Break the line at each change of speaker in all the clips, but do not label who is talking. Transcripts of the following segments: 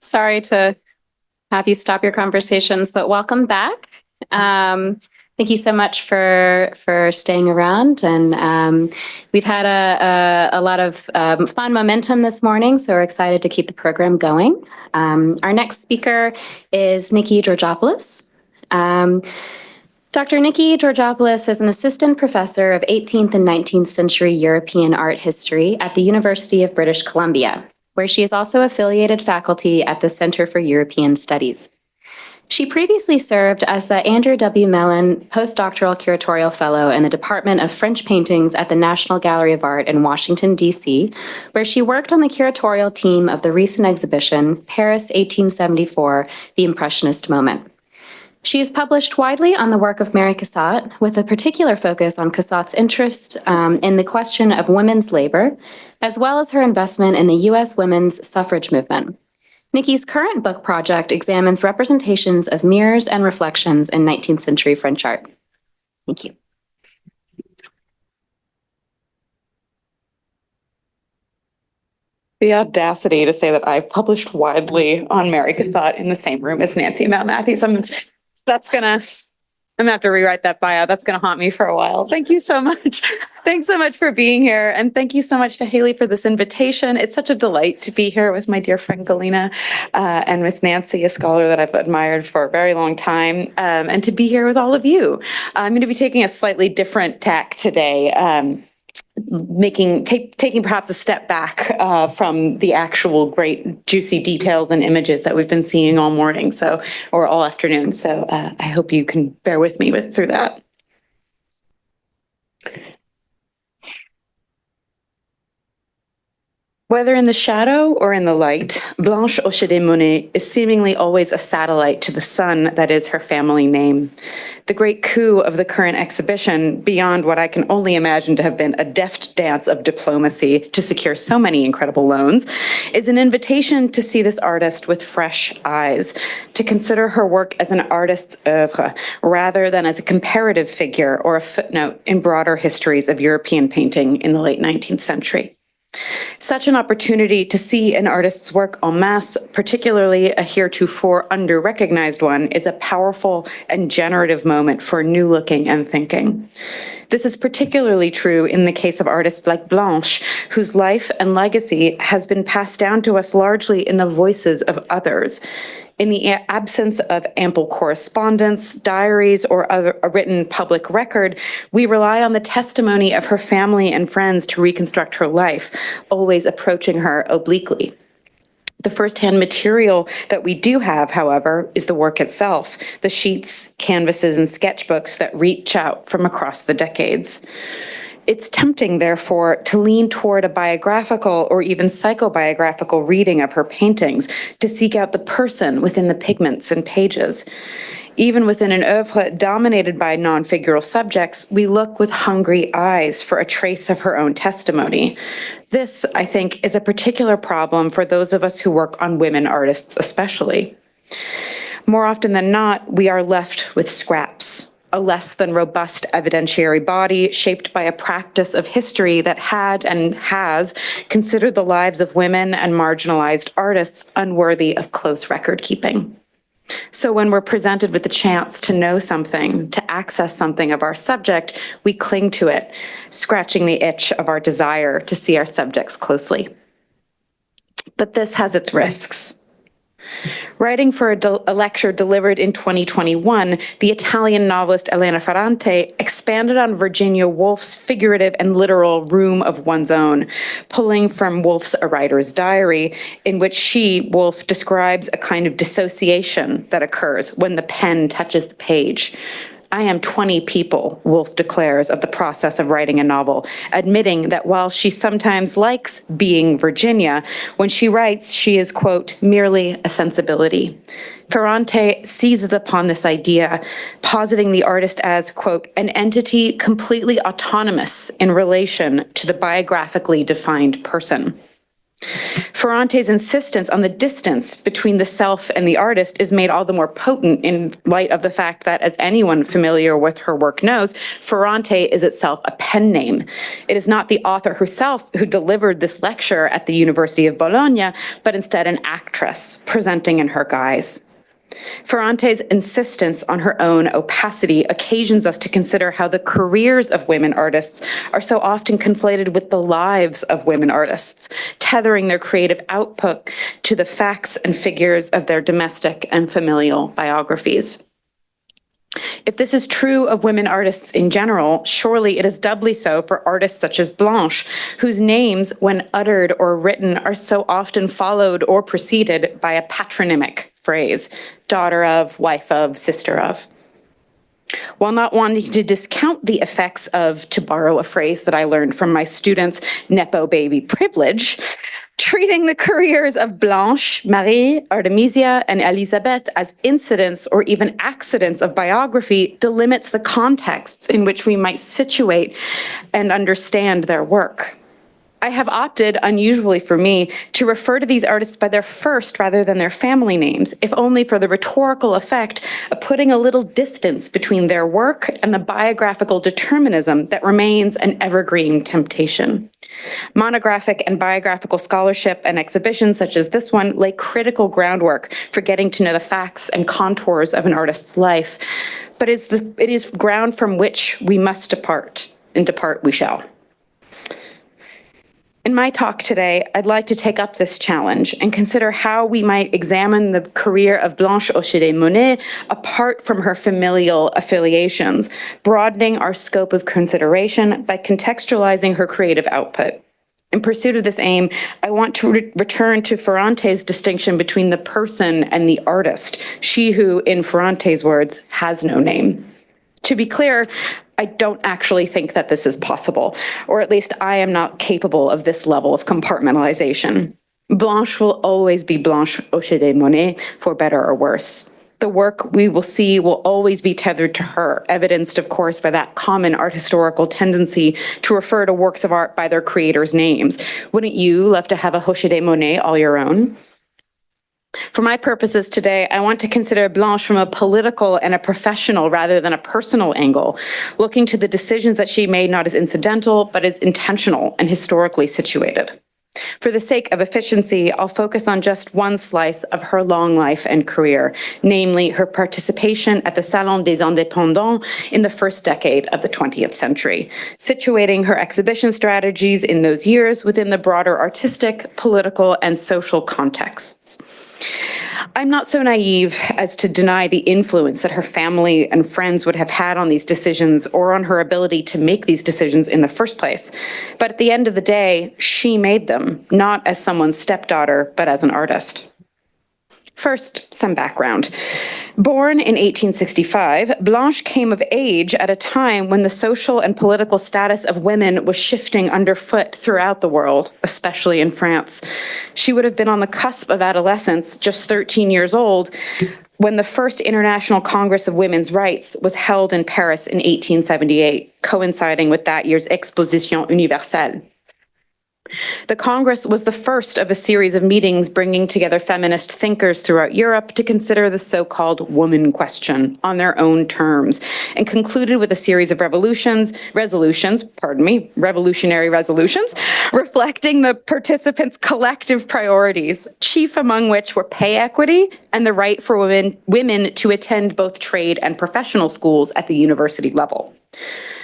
Sorry to have you stop your conversations, but welcome back. Thank you so much for staying around, and we've had a lot of fun momentum this morning, so we're excited to keep the program going. Our next speaker is Nikki Georgopulos. Dr. Nikki Georgopulos is an assistant professor of 18th and 19th century European art history at the University of British Columbia, where she is also affiliated faculty at the Center for European Studies. She previously served as the Andrew W. Mellon Postdoctoral Curatorial Fellow in the Department of French Paintings at the National Gallery of Art in Washington, D.C., where she worked on the curatorial team of the recent exhibition, Paris 1874, The Impressionist Moment. She has published widely on the work of Mary Cassatt, with a particular focus on Cassatt's interest in the question of women's labor, as well as her investment in the U.S. women's suffrage movement. Nikki's current book project examines representations of mirrors and reflections in 19th century French art. Thank you.
The audacity to say that I've published widely on Mary Cassatt in the same room as Nancy Mount Matthews. I'm gonna have to rewrite that bio. That's gonna haunt me for a while. Thank you so much. Thanks so much for being here. And thank you so much to Haley for this invitation. It's such a delight to be here with my dear friend Galina and with Nancy, a scholar that I've admired for a very long time, and to be here with all of you. I'm gonna be taking a slightly different tack today. Taking perhaps a step back from the actual great juicy details and images that we've been seeing all morning, or all afternoon. So I hope you can bear with me through that. Whether in the shadow or in the light, Blanche Hoschedé-Monet is seemingly always a satellite to the sun that is her family name. The great coup of the current exhibition, beyond what I can only imagine to have been a deft dance of diplomacy to secure so many incredible loans, is an invitation to see this artist with fresh eyes, to consider her work as an artist's oeuvre, rather than as a comparative figure or a footnote in broader histories of European painting in the late 19th century. Such an opportunity to see an artist's work en masse, particularly a heretofore under-recognized one, is a powerful and generative moment for new looking and thinking. This is particularly true in the case of artists like Blanche, whose life and legacy has been passed down to us largely in the voices of others. In the absence of ample correspondence, diaries, or a written public record, we rely on the testimony of her family and friends to reconstruct her life, always approaching her obliquely. The firsthand material that we do have, however, is the work itself, the sheets, canvases, and sketchbooks that reach out from across the decades. It's tempting, therefore, to lean toward a biographical or even psychobiographical reading of her paintings, to seek out the person within the pigments and pages. Even within an oeuvre dominated by non-figural subjects, we look with hungry eyes for a trace of her own testimony. This, I think, is a particular problem for those of us who work on women artists especially. More often than not, we are left with scraps, a less than robust evidentiary body shaped by a practice of history that had and has considered the lives of women and marginalized artists unworthy of close record keeping. So when we're presented with the chance to know something, to access something of our subject, we cling to it, scratching the itch of our desire to see our subjects closely. But this has its risks. Writing for a lecture delivered in 2021, the Italian novelist Elena Ferrante expanded on Virginia Woolf's figurative and literal room of one's own, pulling from Woolf's A Writer's Diary, in which she, Woolf, describes a kind of dissociation that occurs when the pen touches the page. I am 20 people, Woolf declares of the process of writing a novel, admitting that while she sometimes likes being Virginia, when she writes, she is, quote, merely a sensibility. Ferrante seizes upon this idea, positing the artist as, quote, an entity completely autonomous in relation to the biographically defined person. Ferrante's insistence on the distance between the self and the artist is made all the more potent in light of the fact that, as anyone familiar with her work knows, Ferrante is itself a pen name. It is not the author herself who delivered this lecture at the University of Bologna, but instead an actress presenting in her guise. Ferrante's insistence on her own opacity occasions us to consider how the careers of women artists are so often conflated with the lives of women artists, tethering their creative output to the facts and figures of their domestic and familial biographies. If this is true of women artists in general, surely it is doubly so for artists such as Blanche, whose names, when uttered or written, are so often followed or preceded by a patronymic phrase, daughter of, wife of, sister of. While not wanting to discount the effects of, to borrow a phrase that I learned from my students, Nepo baby privilege, treating the careers of Blanche, Marie, Artemisia, and Elisabeth as incidents or even accidents of biography delimits the contexts in which we might situate and understand their work. I have opted, unusually for me, to refer to these artists by their first rather than their family names, if only for the rhetorical effect of putting a little distance between their work and the biographical determinism that remains an evergreen temptation. Monographic and biographical scholarship and exhibitions such as this one lay critical groundwork for getting to know the facts and contours of an artist's life, but it is ground from which we must depart, and depart we shall. In my talk today, I'd like to take up this challenge and consider how we might examine the career of Blanche Hoschedé-Monet apart from her familial affiliations, broadening our scope of consideration by contextualizing her creative output. In pursuit of this aim, I want to return to Ferrante's distinction between the person and the artist, she who, in Ferrante's words, has no name. To be clear, I don't actually think that this is possible, or at least I am not capable of this level of compartmentalization. Blanche will always be Blanche Hoschedé-Monet, for better or worse. The work we will see will always be tethered to her, evidenced, of course, by that common art historical tendency to refer to works of art by their creators' names. Wouldn't you love to have a Hoschedé-Monet all your own? For my purposes today, I want to consider Blanche from a political and a professional rather than a personal angle, looking to the decisions that she made not as incidental, but as intentional and historically situated. For the sake of efficiency, I'll focus on just one slice of her long life and career, namely her participation at the Salon des Indépendants in the first decade of the 20th century, situating her exhibition strategies in those years within the broader artistic, political, and social contexts. I'm not so naive as to deny the influence that her family and friends would have had on these decisions or on her ability to make these decisions in the first place. But at the end of the day, she made them, not as someone's stepdaughter, but as an artist. First, some background. Born in 1865, Blanche came of age at a time when the social and political status of women was shifting underfoot throughout the world, especially in France. She would have been on the cusp of adolescence, just 13 years old, when the first International Congress of Women's Rights was held in Paris in 1878, coinciding with that year's Exposition Universelle. The Congress was the first of a series of meetings bringing together feminist thinkers throughout Europe to consider the so-called woman question on their own terms, and concluded with a series of revolutionary resolutions, reflecting the participants' collective priorities, chief among which were pay equity and the right for women to attend both trade and professional schools at the university level.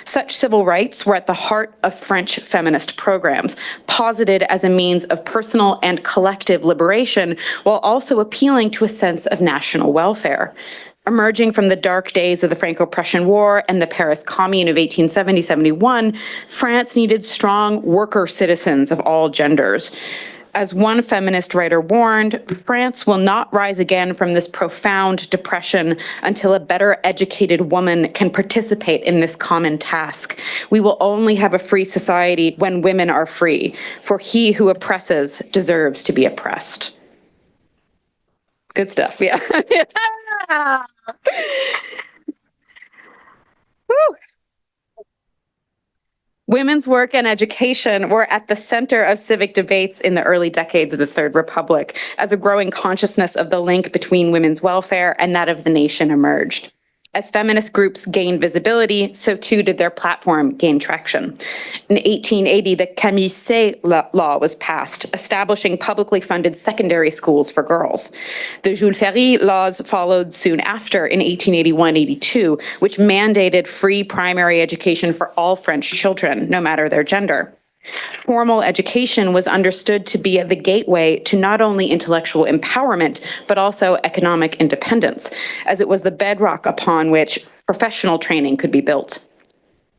Such civil rights were at the heart of French feminist programs, posited as a means of personal and collective liberation, while also appealing to a sense of national welfare. Emerging from the dark days of the Franco-Prussian War and the Paris Commune of 1870-71, France needed strong worker citizens of all genders. As one feminist writer warned, France will not rise again from this profound depression until a better educated woman can participate in this common task. We will only have a free society when women are free, for he who oppresses deserves to be oppressed. Good stuff, yeah. Yeah. Woo. Women's work and education were at the center of civic debates in the early decades of the Third Republic, as a growing consciousness of the link between women's welfare and that of the nation emerged. As feminist groups gained visibility, so too did their platform gain traction. In 1880, the Camille Say law was passed, establishing publicly funded secondary schools for girls. The Jules Ferry laws followed soon after in 1881-82, which mandated free primary education for all French children, no matter their gender. Formal education was understood to be the gateway to not only intellectual empowerment, but also economic independence, as it was the bedrock upon which professional training could be built.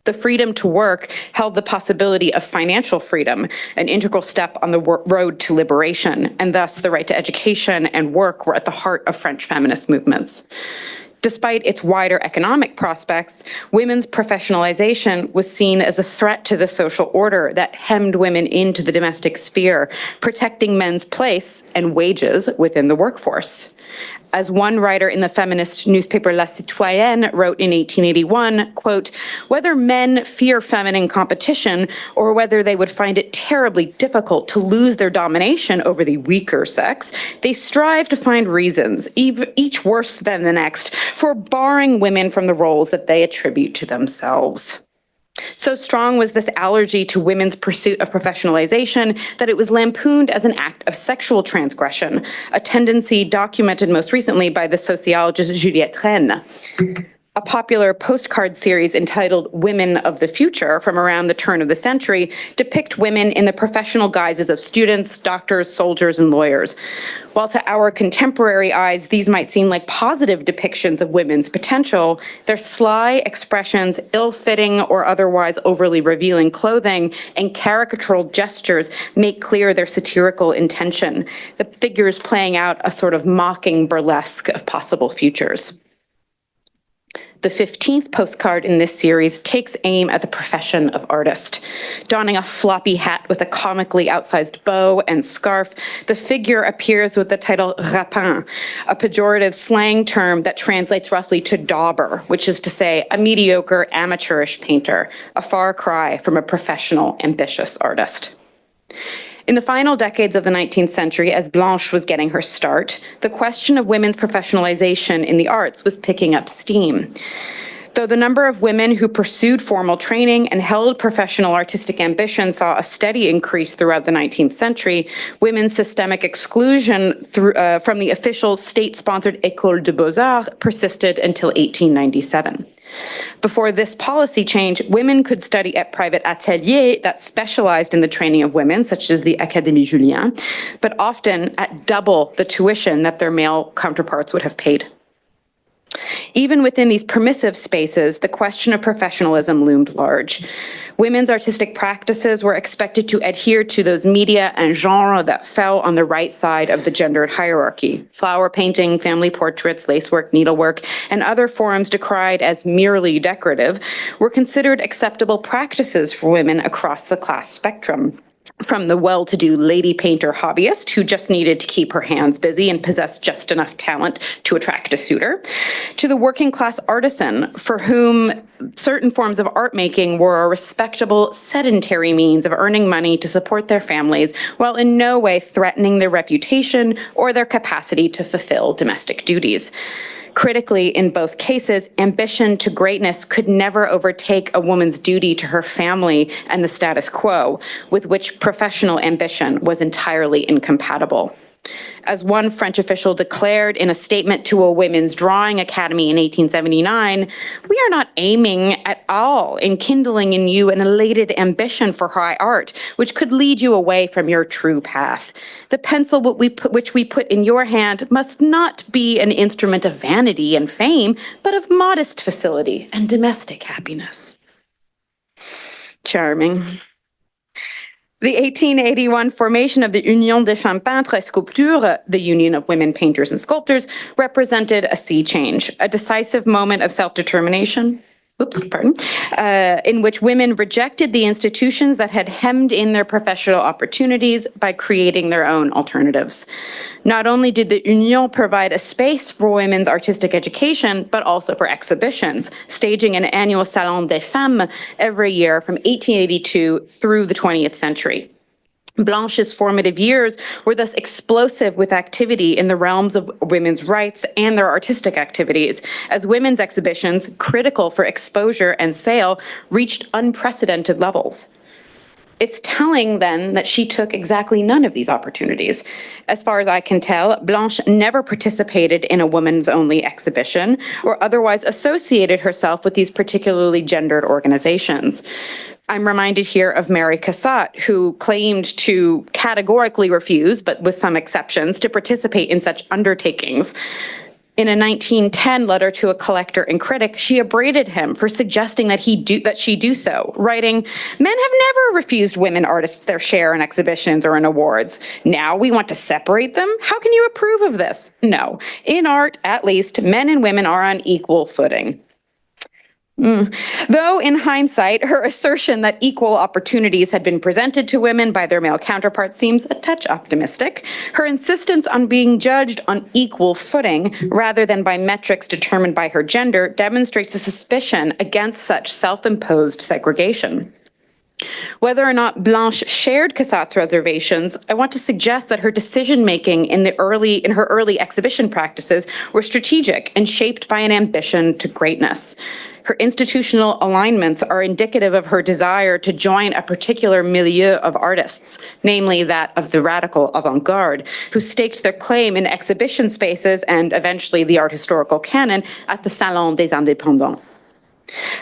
The freedom to work held the possibility of financial freedom, an integral step on the road to liberation, and thus the right to education and work were at the heart of French feminist movements. Despite its wider economic prospects, women's professionalization was seen as a threat to the social order that hemmed women into the domestic sphere, protecting men's place and wages within the workforce. As one writer in the feminist newspaper La Citoyenne wrote in 1881, quote, "Whether men fear feminine competition or whether they would find it terribly difficult to lose their domination over the weaker sex, they strive to find reasons, each worse than the next, for barring women from the roles that they attribute to themselves." So strong was this allergy to women's pursuit of professionalization that it was lampooned as an act of sexual transgression, a tendency documented most recently by the sociologist Juliette Rennes. A popular postcard series entitled Women of the Future from around the turn of the century depict women in the professional guises of students, doctors, soldiers, and lawyers. While to our contemporary eyes, these might seem like positive depictions of women's potential, their sly expressions, ill-fitting or otherwise overly revealing clothing, and caricatural gestures make clear their satirical intention, the figures playing out a sort of mocking burlesque of possible futures. The 15th postcard in this series takes aim at the profession of artist. Donning a floppy hat with a comically outsized bow and scarf, the figure appears with the title rapin, a pejorative slang term that translates roughly to dauber, which is to say a mediocre, amateurish painter, a far cry from a professional, ambitious artist. In the final decades of the 19th century, as Blanche was getting her start, the question of women's professionalization in the arts was picking up steam. Though the number of women who pursued formal training and held professional artistic ambition saw a steady increase throughout the 19th century, women's systemic exclusion from the official state-sponsored École des Beaux-Arts persisted until 1897. Before this policy change, women could study at private ateliers that specialized in the training of women, such as the Académie Julian, but often at double the tuition that their male counterparts would have paid. Even within these permissive spaces, the question of professionalism loomed large. Women's artistic practices were expected to adhere to those media and genre that fell on the right side of the gendered hierarchy. Flower painting, family portraits, lacework, needlework, and other forms decried as merely decorative were considered acceptable practices for women across the class spectrum. From the well-to-do lady painter hobbyist who just needed to keep her hands busy and possess just enough talent to attract a suitor, to the working class artisan for whom certain forms of art making were a respectable, sedentary means of earning money to support their families, while in no way threatening their reputation or their capacity to fulfill domestic duties. Critically, in both cases, ambition to greatness could never overtake a woman's duty to her family and the status quo, with which professional ambition was entirely incompatible. As one French official declared in a statement to a women's drawing academy in 1879, "We are not aiming at all in kindling in you an elated ambition for high art, which could lead you away from your true path. The pencil which we put in your hand must not be an instrument of vanity and fame, but of modest facility and domestic happiness." Charming. The 1881 formation of the Union des Femmes Peintres et Sculpteurs, the Union of Women Painters and Sculptors, represented a sea change, a decisive moment of self-determination, in which women rejected the institutions that had hemmed in their professional opportunities by creating their own alternatives. Not only did the Union provide a space for women's artistic education, but also for exhibitions, staging an annual Salon des Femmes every year from 1882 through the 20th century. Blanche's formative years were thus explosive with activity in the realms of women's rights and their artistic activities, as women's exhibitions, critical for exposure and sale, reached unprecedented levels. It's telling, then, that she took exactly none of these opportunities. As far as I can tell, Blanche never participated in a women's-only exhibition or otherwise associated herself with these particularly gendered organizations. I'm reminded here of Mary Cassatt, who claimed to categorically refuse, but with some exceptions, to participate in such undertakings. In a 1910 letter to a collector and critic, she upbraided him for suggesting that she do so, writing, "Men have never refused women artists their share in exhibitions or in awards. Now we want to separate them? How can you approve of this? No. In art, at least, men and women are on equal footing." Though, in hindsight, her assertion that equal opportunities had been presented to women by their male counterparts seems a touch optimistic, her insistence on being judged on equal footing rather than by metrics determined by her gender demonstrates a suspicion against such self-imposed segregation. Whether or not Blanche shared Cassatt's reservations, I want to suggest that her decision-making in her early exhibition practices were strategic and shaped by an ambition to greatness. Her institutional alignments are indicative of her desire to join a particular milieu of artists, namely that of the radical avant-garde, who staked their claim in exhibition spaces and eventually the art historical canon at the Salon des Indépendants.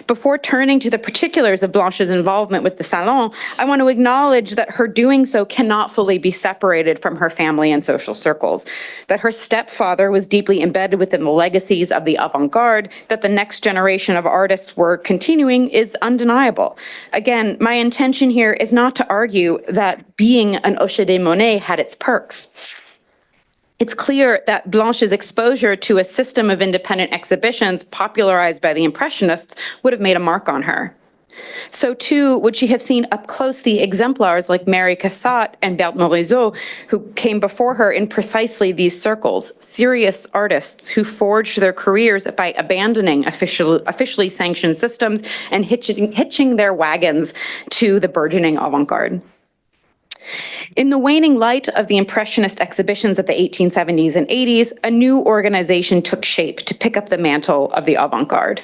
Before turning to the particulars of Blanche's involvement with the Salon, I want to acknowledge that her doing so cannot fully be separated from her family and social circles, that her stepfather was deeply embedded within the legacies of the avant-garde, that the next generation of artists were continuing is undeniable. Again, my intention here is not to argue that being an Hoschedé-Monet had its perks. It's clear that Blanche's exposure to a system of independent exhibitions popularized by the Impressionists would have made a mark on her. So too would she have seen up close the exemplars like Mary Cassatt and Berthe Morisot, who came before her in precisely these circles, serious artists who forged their careers by abandoning officially sanctioned systems and hitching their wagons to the burgeoning avant-garde. In the waning light of the Impressionist exhibitions of the 1870s and 80s, a new organization took shape to pick up the mantle of the avant-garde.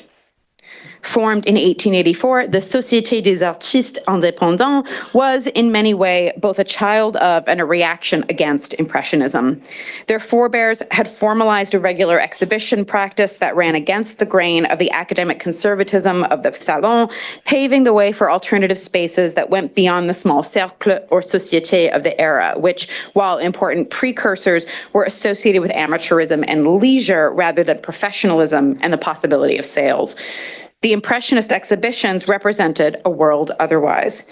Formed in 1884, the Société des Artistes Indépendants was in many ways both a child of and a reaction against Impressionism. Their forebears had formalized a regular exhibition practice that ran against the grain of the academic conservatism of the Salon, paving the way for alternative spaces that went beyond the small cercle or société of the era, which, while important precursors, were associated with amateurism and leisure rather than professionalism and the possibility of sales. The Impressionist exhibitions represented a world otherwise.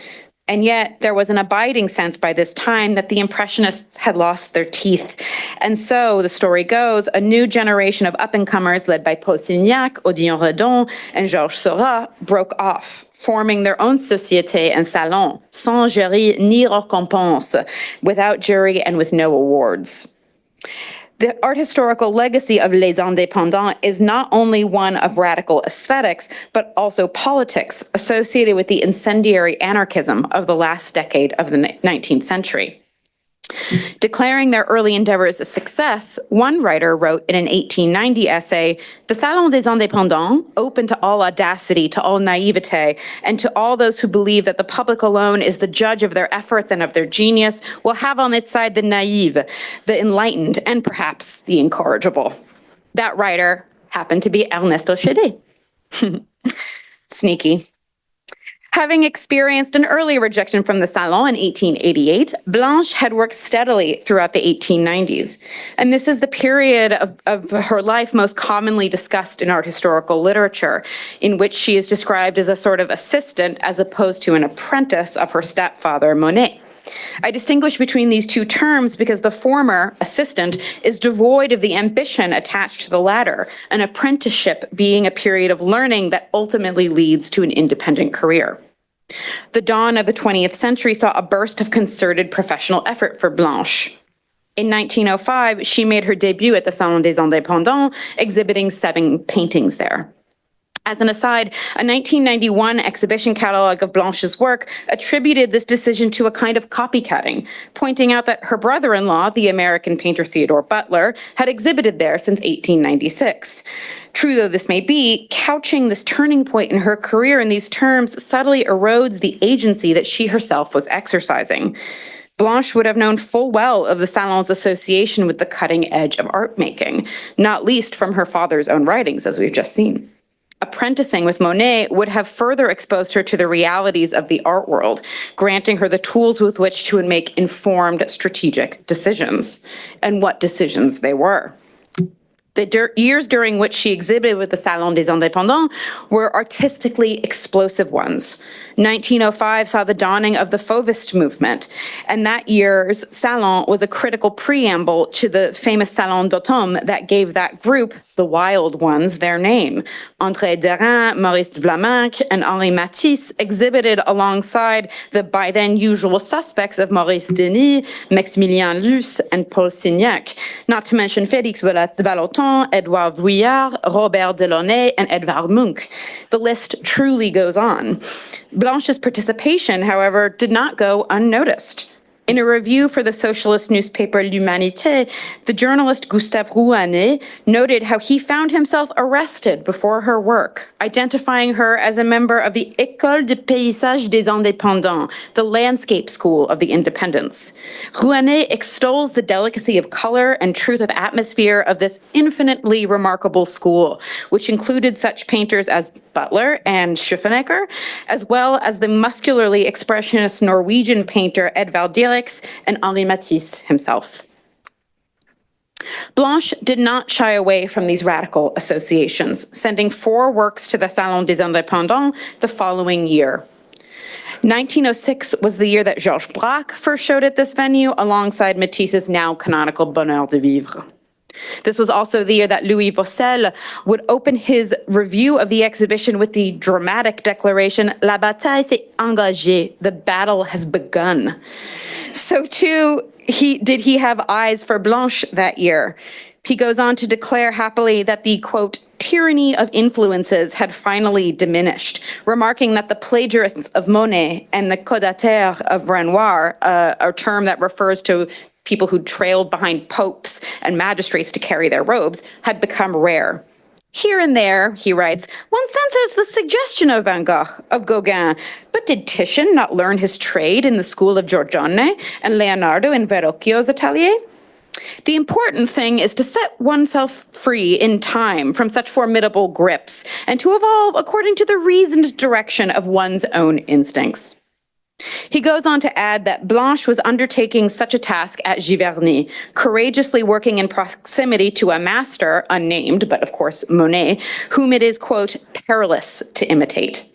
And yet there was an abiding sense by this time that the Impressionists had lost their teeth. And so, the story goes, a new generation of up-and-comers led by Paul Signac, Odilon Redon, and Georges Seurat broke off, forming their own société and salon, sans jury ni récompense, without jury and with no awards. The art historical legacy of Les Indépendants is not only one of radical aesthetics, but also politics associated with the incendiary anarchism of the last decade of the 19th century. Declaring their early endeavors a success, one writer wrote in an 1890 essay, "The Salon des Indépendants, open to all audacity, to all naivete, and to all those who believe that the public alone is the judge of their efforts and of their genius, will have on its side the naive, the enlightened, and perhaps the incorrigible." That writer happened to be Ernest Hoschedé. Sneaky. Having experienced an early rejection from the Salon in 1888, Blanche had worked steadily throughout the 1890s. And this is the period of her life most commonly discussed in art historical literature, in which she is described as a sort of assistant as opposed to an apprentice of her stepfather, Monet. I distinguish between these two terms because the former, assistant, is devoid of the ambition attached to the latter, an apprenticeship being a period of learning that ultimately leads to an independent career. The dawn of the 20th century saw a burst of concerted professional effort for Blanche. In 1905, she made her debut at the Salon des Indépendants, exhibiting 7 paintings there. As an aside, a 1991 exhibition catalog of Blanche's work attributed this decision to a kind of copycatting, pointing out that her brother-in-law, the American painter Theodore Butler, had exhibited there since 1896. True though this may be, couching this turning point in her career in these terms subtly erodes the agency that she herself was exercising. Blanche would have known full well of the Salon's association with the cutting edge of art making, not least from her father's own writings, as we've just seen. Apprenticing with Monet would have further exposed her to the realities of the art world, granting her the tools with which to make informed strategic decisions, and what decisions they were. The years during which she exhibited with the Salon des Indépendants were artistically explosive ones. 1905 saw the dawning of the Fauvist movement, and that year's Salon was a critical preamble to the famous Salon d'automne that gave that group, the Wild Ones, their name. André Derain, Maurice de Vlaminck, and Henri Matisse exhibited alongside the by then usual suspects of Maurice Denis, Maximilien Luce, and Paul Signac, not to mention Félix Vallotton, Edouard Vuillard, Robert Delaunay, and Edvard Munch. The list truly goes on. Blanche's participation, however, did not go unnoticed. In a review for the socialist newspaper L'Humanité, the journalist Gustave Rouanet noted how he found himself arrested before her work, identifying her as a member of the École de Paysage des Indépendants, the landscape school of the independents. Rouanet extols the delicacy of color and truth of atmosphere of this infinitely remarkable school, which included such painters as Butler and Schuffenecker, as well as the muscularly expressionist Norwegian painter Edvald Munch and Henri Matisse himself. Blanche did not shy away from these radical associations, sending 4 works to the Salon des Indépendants the following year. 1906 was the year that Georges Braque first showed at this venue alongside Matisse's now canonical Bonheur de Vivre. This was also the year that Louis Vaucel would open his review of the exhibition with the dramatic declaration, "La bataille s'est engagée," the battle has begun. So too, did he have eyes for Blanche that year. He goes on to declare happily that the, quote, tyranny of influences had finally diminished, remarking that the plagiarists of Monet and the caudataires of Renoir, a term that refers to people who trailed behind popes and magistrates to carry their robes, had become rare. Here and there, he writes, one senses the suggestion of Van Gogh, of Gauguin, but did Titian not learn his trade in the school of Giorgione and Leonardo in Verrocchio's atelier? The important thing is to set oneself free in time from such formidable grips and to evolve according to the reasoned direction of one's own instincts. He goes on to add that Blanche was undertaking such a task at Giverny, courageously working in proximity to a master, unnamed, but of course Monet, whom it is, quote, perilous to imitate.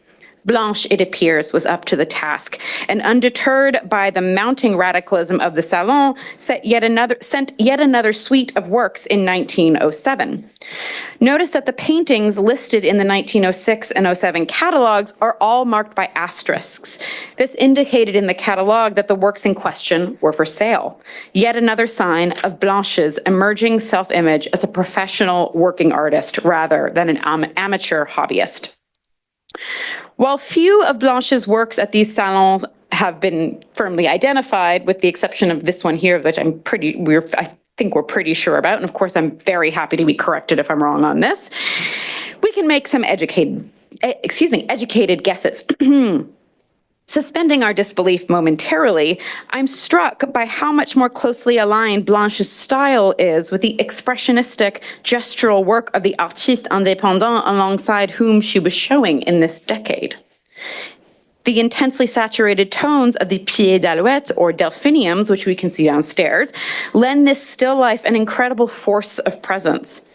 Blanche, it appears, was up to the task, and undeterred by the mounting radicalism of the Salon, sent yet another suite of works in 1907. Notice that the paintings listed in the 1906 and 07 catalogs are all marked by asterisks. This indicated in the catalog that the works in question were for sale. Yet another sign of Blanche's emerging self-image as a professional working artist rather than an amateur hobbyist. While few of Blanche's works at these salons have been firmly identified, with the exception of this one here, which I think we're pretty sure about, and of course I'm very happy to be corrected if I'm wrong on this, we can make some educated guesses. Suspending our disbelief momentarily, I'm struck by how much more closely aligned Blanche's style is with the expressionistic, gestural work of the artiste indépendant alongside whom she was showing in this decade. The intensely saturated tones of the pieds d'alouette or delphiniums, which we can see downstairs, lend this still life an incredible force of presence.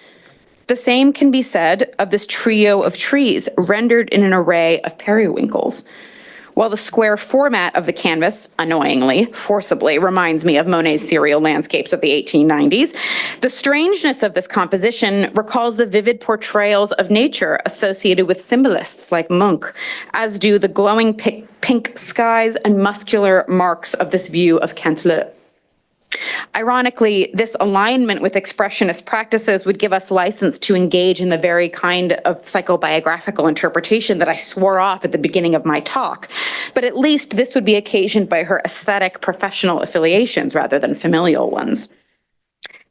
The same can be said of this trio of trees rendered in an array of periwinkles. While the square format of the canvas, annoyingly, forcibly, reminds me of Monet's serial landscapes of the 1890s, the strangeness of this composition recalls the vivid portrayals of nature associated with symbolists like Munch, as do the glowing pink skies and muscular marks of this view of Canteleu. Ironically, this alignment with expressionist practices would give us license to engage in the very kind of psychobiographical interpretation that I swore off at the beginning of my talk. But at least this would be occasioned by her aesthetic professional affiliations rather than familial ones.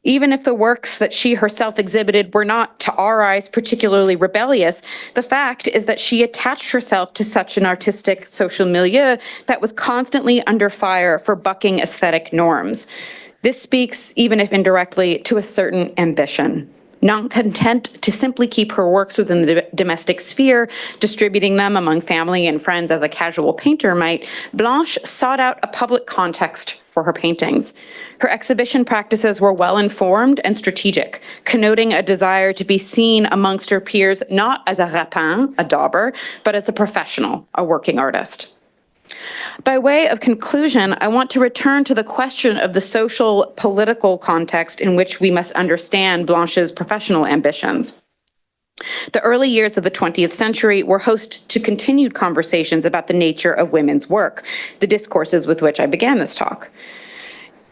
Even if the works that she herself exhibited were not, to our eyes, particularly rebellious, the fact is that she attached herself to such an artistic social milieu that was constantly under fire for bucking aesthetic norms. This speaks, even if indirectly, to a certain ambition. Not content to simply keep her works within the domestic sphere, distributing them among family and friends as a casual painter might, Blanche sought out a public context for her paintings. Her exhibition practices were well-informed and strategic, connoting a desire to be seen amongst her peers not as a rapin, a dauber, but as a professional, a working artist. By way of conclusion, I want to return to the question of the social, political context in which we must understand Blanche's professional ambitions. The early years of the 20th century were host to continued conversations about the nature of women's work, the discourses with which I began this talk.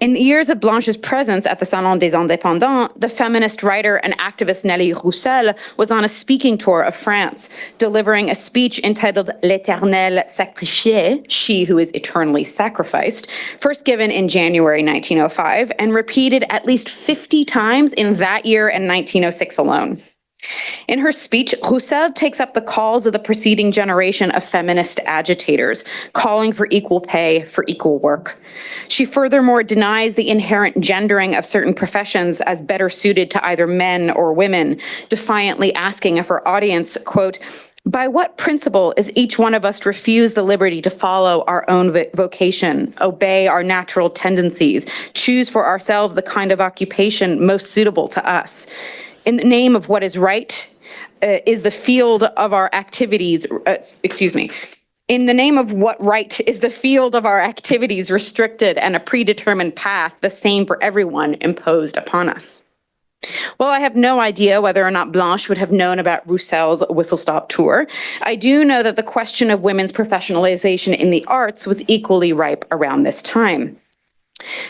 In the years of Blanche's presence at the Salon des Indépendants, the feminist writer and activist Nelly Roussel was on a speaking tour of France, delivering a speech entitled L'Éternelle Sacrifiée, She Who Is Eternally Sacrificed, first given in January 1905 and repeated at least 50 times in that year and 1906 alone. In her speech, Roussel takes up the calls of the preceding generation of feminist agitators, calling for equal pay for equal work. She furthermore denies the inherent gendering of certain professions as better suited to either men or women, defiantly asking of her audience, quote, "By what principle is each one of us to refuse the liberty to follow our own vocation, obey our natural tendencies, choose for ourselves the kind of occupation most suitable to us? In the name of what is right, is the field of our activities, in the name of what right is the field of our activities restricted and a predetermined path, the same for everyone, imposed upon us?" Well, I have no idea whether or not Blanche would have known about Roussel's whistle-stop tour. I do know that the question of women's professionalization in the arts was equally ripe around this time.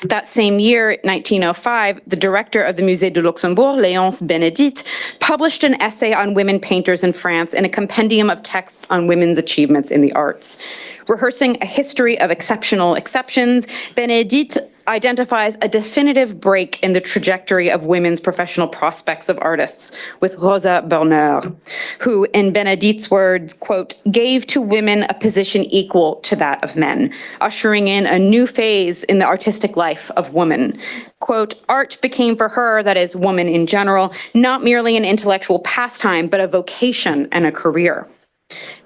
That same year, 1905, the director of the Musée du Luxembourg, Léonce Bénédite, published an essay on women painters in France in a compendium of texts on women's achievements in the arts. Rehearsing a history of exceptional exceptions, Bénédite identifies a definitive break in the trajectory of women's professional prospects of artists with Rosa Bonheur, who, in Bénédite's words, quote, "gave to women a position equal to that of men, ushering in a new phase in the artistic life of woman. Quote, art became for her, that is, woman in general, not merely an intellectual pastime, but a vocation and a career."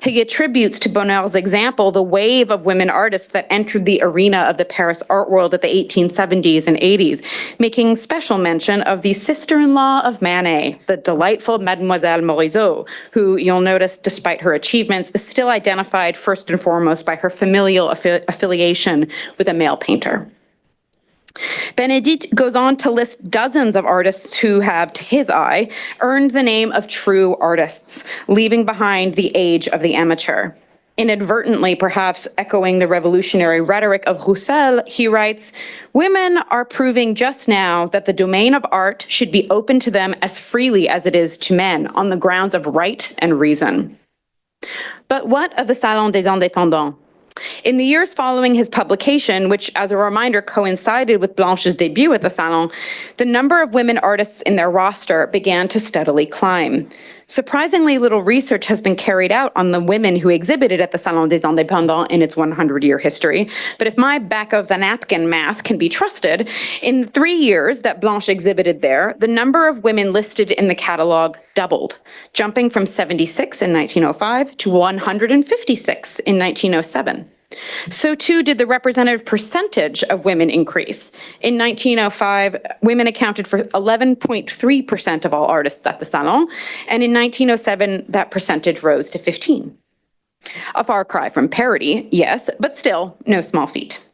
He attributes to Bonheur's example the wave of women artists that entered the arena of the Paris art world at the 1870s and 80s, making special mention of the sister-in-law of Manet, the delightful Mademoiselle Morisot, who, you'll notice, despite her achievements, is still identified first and foremost by her familial affiliation with a male painter. Bénédite goes on to list dozens of artists who have, to his eye, earned the name of true artists, leaving behind the age of the amateur. Inadvertently, perhaps echoing the revolutionary rhetoric of Roussel, he writes, "Women are proving just now that the domain of art should be open to them as freely as it is to men, on the grounds of right and reason." But what of the Salon des Indépendants? In the years following his publication, which, as a reminder, coincided with Blanche's debut at the Salon, the number of women artists in their roster began to steadily climb. Surprisingly little research has been carried out on the women who exhibited at the Salon des Indépendants in its 100-year history, but if my back-of-the-napkin math can be trusted, in the 3 years that Blanche exhibited there, the number of women listed in the catalog doubled, jumping from 76 in 1905 to 156 in 1907. So too did the representative percentage of women increase. In 1905, women accounted for 11.3% of all artists at the Salon, and in 1907, that percentage rose to 15%. A far cry from parody, yes, but still no small feat.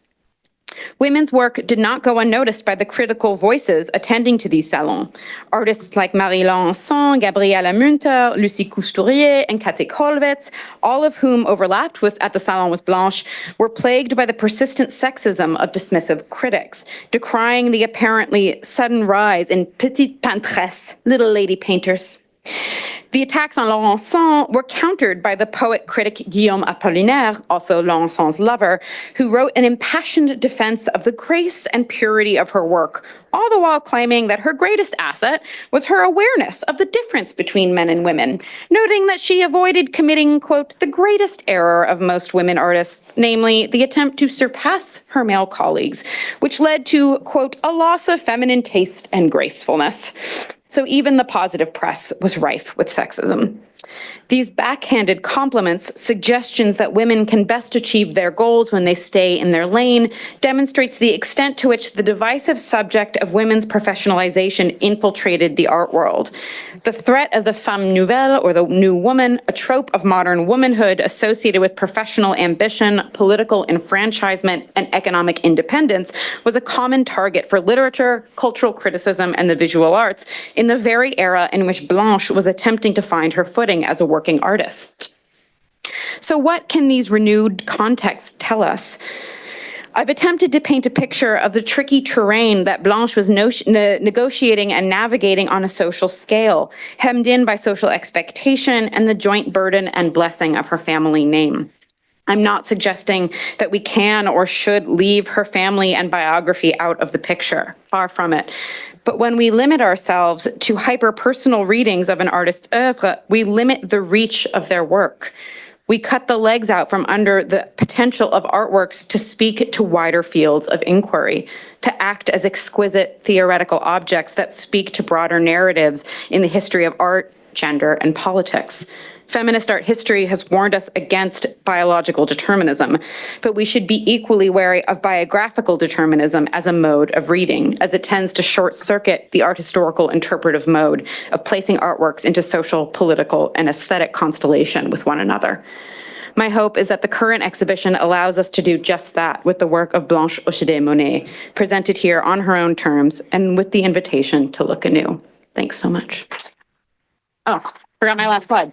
Women's work did not go unnoticed by the critical voices attending to these salons. Artists like Marie Laurencin, Gabriela Münter, Lucie Couturier, and Kate Kollwitz, all of whom overlapped at the Salon with Blanche, were plagued by the persistent sexism of dismissive critics, decrying the apparently sudden rise in petites peintresses, little lady painters. The attacks on Laurencin were countered by the poet-critic Guillaume Apollinaire, also Laurencin's lover, who wrote an impassioned defense of the grace and purity of her work, all the while claiming that her greatest asset was her awareness of the difference between men and women, noting that she avoided committing, quote, the greatest error of most women artists, namely the attempt to surpass her male colleagues, which led to, quote, a loss of feminine taste and gracefulness. So even the positive press was rife with sexism. These backhanded compliments, suggestions that women can best achieve their goals when they stay in their lane, demonstrates the extent to which the divisive subject of women's professionalization infiltrated the art world. The threat of the femme nouvelle, or the new woman, a trope of modern womanhood associated with professional ambition, political enfranchisement, and economic independence, was a common target for literature, cultural criticism, and the visual arts in the very era in which Blanche was attempting to find her footing as a working artist. So what can these renewed contexts tell us? I've attempted to paint a picture of the tricky terrain that Blanche was negotiating and navigating on a social scale, hemmed in by social expectation and the joint burden and blessing of her family name. I'm not suggesting that we can or should leave her family and biography out of the picture, far from it. But when we limit ourselves to hyper-personal readings of an artist's oeuvre, we limit the reach of their work. We cut the legs out from under the potential of artworks to speak to wider fields of inquiry, to act as exquisite theoretical objects that speak to broader narratives in the history of art, gender, and politics. Feminist art history has warned us against biological determinism, but we should be equally wary of biographical determinism as a mode of reading, as it tends to short-circuit the art historical interpretive mode of placing artworks into social, political, and aesthetic constellation with one another. My hope is that the current exhibition allows us to do just that with the work of Blanche Hoschedé-Monet, presented here on her own terms and with the invitation to look anew. Thanks so much. Oh, forgot my last slide.